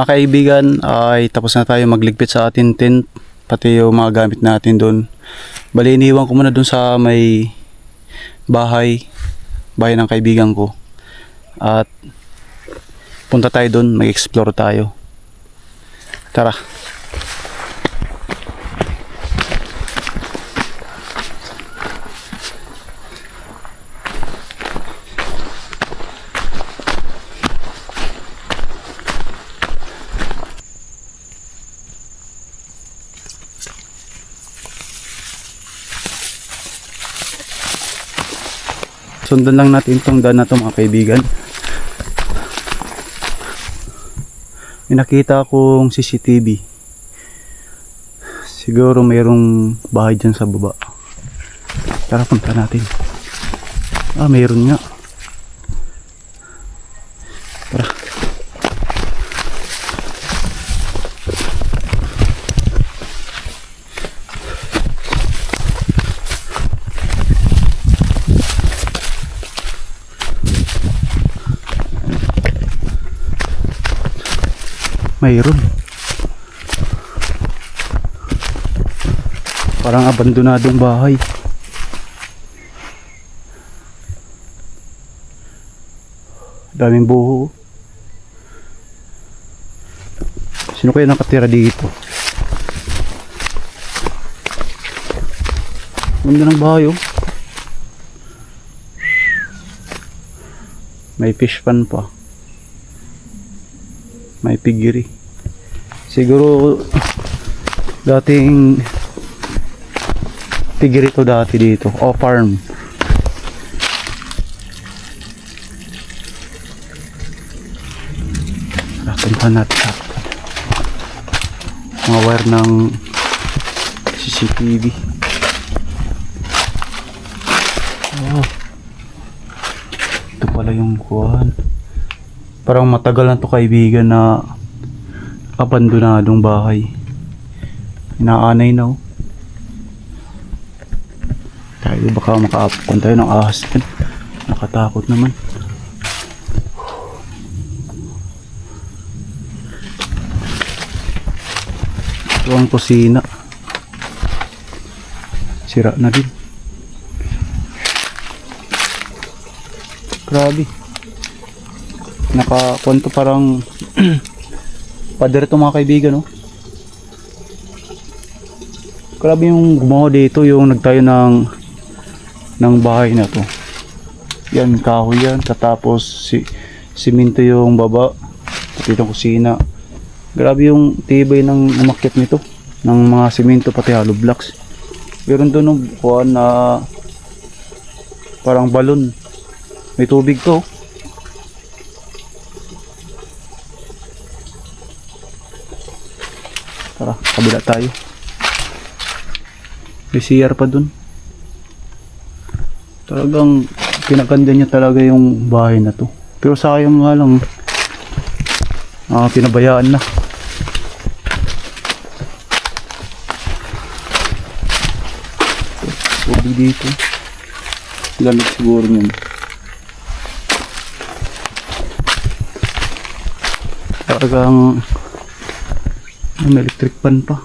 Mga kaibigan, ay tapos na tayo magligpit sa ating tent, pati yung mga gamit natin doon. Bali, iniwan ko muna doon sa may bahay ng kaibigan ko. At punta tayo doon, mag-explore tayo. Tara. Sundan lang natin itong daan na ito mga kaibigan. May nakita akong CCTV. Siguro mayroong bahay dyan sa baba. Tara, punta natin. Mayroon nga. Tara. Mayroon. Parang abandonadong bahay. Daming buho. Sino kaya nakatira dito? Ganda ng bahay oh. May fish pan pa. May piggery. Siguro dating piggery to dati dito o farm. Puntahan natin mga wire ng CCTV. Ito pala yung kuwan. Parang matagal na to kaibigan na abandonadong bahay. Inaanay na oh. Tayo baka makaapon tayo ng ahas din. Nakatakot naman. Ito ang kusina. Sira na din. Grabe. Nakakwento parang pader ito mga kaibigan no? Grabe yung gumawa dito, yung nagtayo ng bahay na to. Yan, kahoy yan, katapos simento yung baba, pati itong kusina. Grabe yung tibay ng umakyat nito, ng mga simento pati hollow blocks. Meron doon ng kuwan na parang balon, may tubig to. Tara, kabila tayo. May CR pa dun. Talagang pinaganda niya talaga yung bahay na to. Pero sayang nga lang, pinabayaan na. Tubig dito. Lamig siguro yun. Talagang may electric pan pa.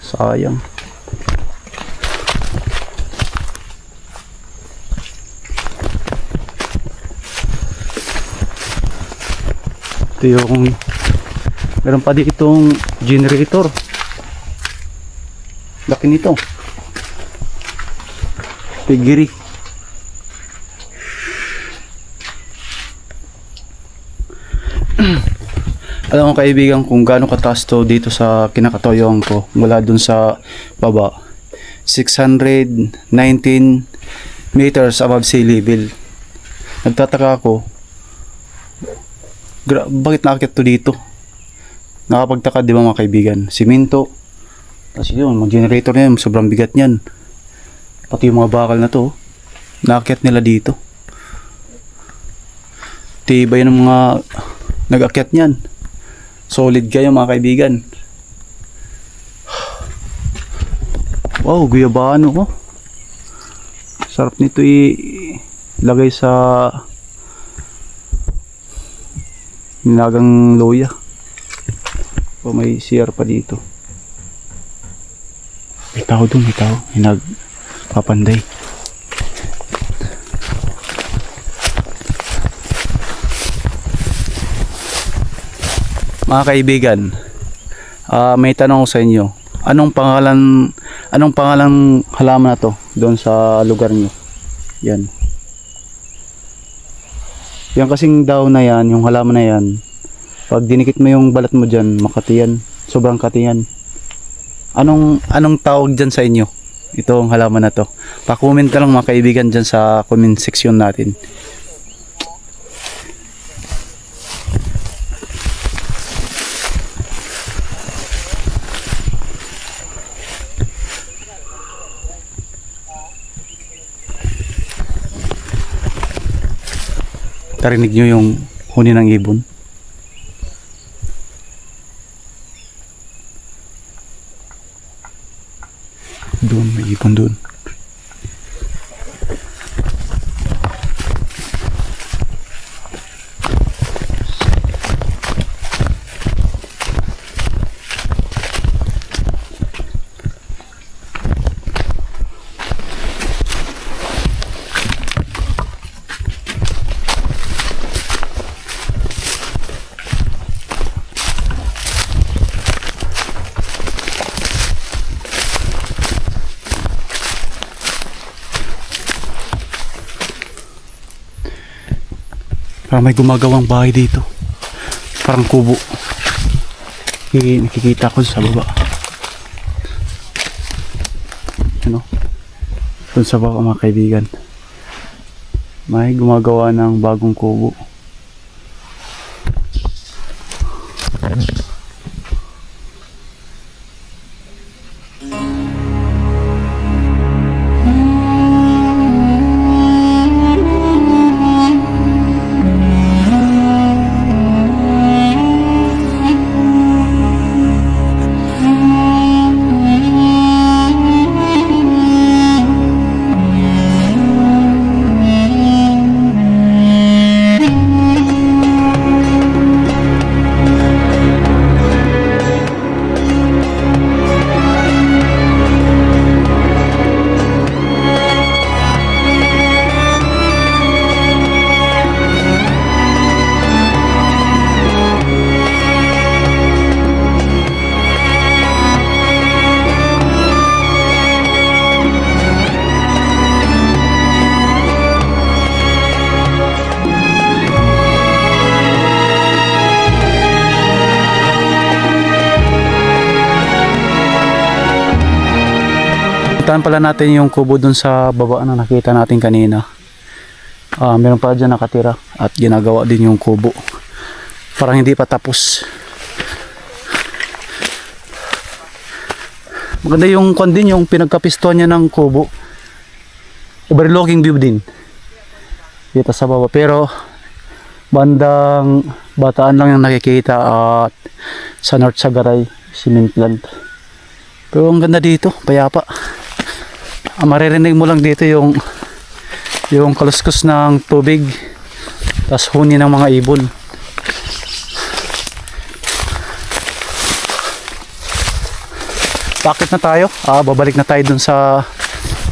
Sayang. Ito yung meron pa di itong generator. Laki nito. Piggery. Alam mo kaibigan kung gaano kataas to dito sa kinakatoyoan ko mula dun sa baba. 619 meters above sea level. Nagtataka ako, bakit nakakit to dito? Nakapagtaka di ba mga kaibigan? Simento. Tapos yun, mag-generator na yun, sobrang bigat niyan. Pati yung mga bakal na to, nakakit nila dito. Tibay ng mga nag-akyat niyan. Solid kayo mga kaibigan. Wow, guyabano ko. Sarap nito ilagay sa Nilagang loya. O may CR pa dito. May tao doon, may tao. Nagpapanday. Mga kaibigan, may tanong ko sa inyo. Anong pangalan halaman na to doon sa lugar nyo? Yan. Yan kasing daw na yan, yung halaman na yan. Pag dinikit mo yung balat mo dyan, makati yan. Sobrang kati yan. Anong tawag dyan sa inyo? Itong halaman na to. Pa-comment na lang mga kaibigan dyan sa comment section natin. Narinig nyo yung huni ng ibon? Doon, may ibon doon. Parang may gumagawang bahay dito. Parang kubo. Nakikita ko sa baba. Ano? Doon sa baba mga kaibigan. May gumagawa ng bagong kubo. Puntahan pala natin yung kubo dun sa baba na nakita natin kanina. Meron pa dyan nakatira at ginagawa din yung kubo. Parang hindi pa tapos. Maganda yung kwan din, yung pinagkapistuan niya ng kubo. Overlooking view din. Dito sa baba. Pero bandang Bataan lang yung nakikita at sa North Sagaray, cement plant. Pero ang ganda dito, payapa. Maririnig mo lang dito yung kaluskos ng tubig, tas huni ng mga ibon. Bakit na tayo? Babalik na tayo dun sa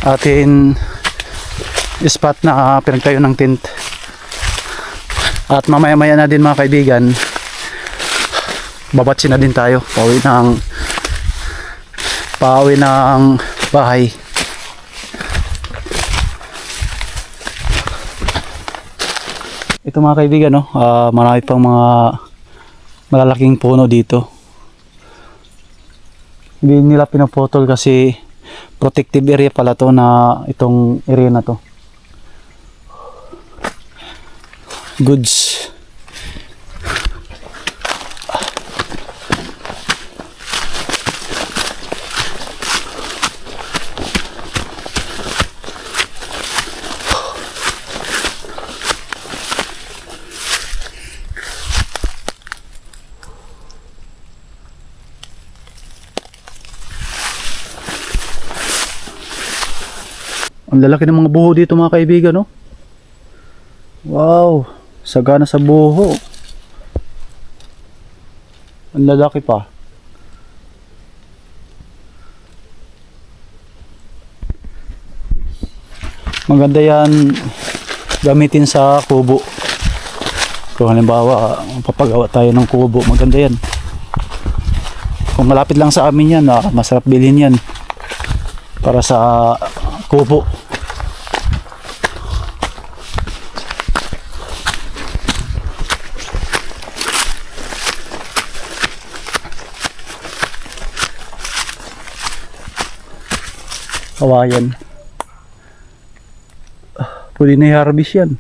atin spot na pinagtayo ng tent. At mamaya maya na din mga kaibigan, babatsin na din tayo, pauwi ng bahay. Ito mga kaibigan, no? Marami pang mga malalaking puno dito. Hindi nila pinaputol kasi protective area pala to, na itong area na to. Goods. Ang lalaki ng mga buho dito mga kaibigan, no? Wow, sagana sa buho. Ang lalaki pa. Maganda yan gamitin sa kubo. Kung halimbawa papagawa tayo ng kubo, maganda yan. Kung malapit lang sa amin yan, masarap bilhin yan para sa kubo. Kawayan. Pwede na i-harvest yan.